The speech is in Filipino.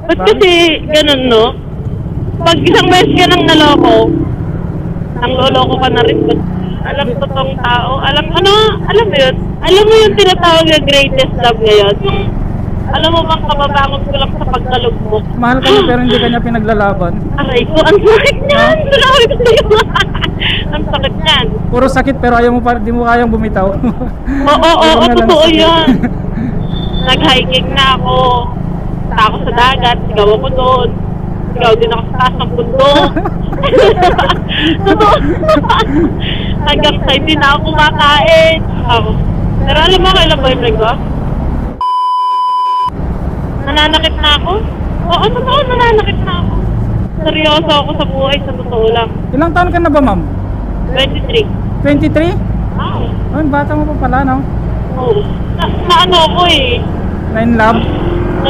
Ba't kasi ganun, no? Pag isang beses ka nang naloko, nang loloko ka na rin. Ba't alam ko tong tao, alam mo yun? Alam mo yung tinatawag na greatest love ngayon? Alam mo bang kababangon ko lang sa pagkalugmok? Mahal ka niya pero hindi ka niya pinaglalaban. Aray ko, ang sakit niyan! Sinabi ko sa'yo. Ang sakit niyan. Puro sakit pero ayaw mo pa, di mo kayang bumitaw. Oo, Ayaw mo na lang totoo sakit. yan. Nag-hiking na ako. Punta ako sa dagat, sigaw ako doon. Sigaw din ako sa taas ng bundok. Totoo. Hanggang sa hindi na ako kumakain. Pero alam mo kailan boyfriend ko? Nananakit na ako? Oo, totoo, nananakit na ako. Seryoso ako sa buhay, sa totoo lang. Ilang taon ka na ba, ma'am? 23. 23? Wow. Oh, bata mo pa pala, no? Oo. Na ano ako eh. Na in love? Na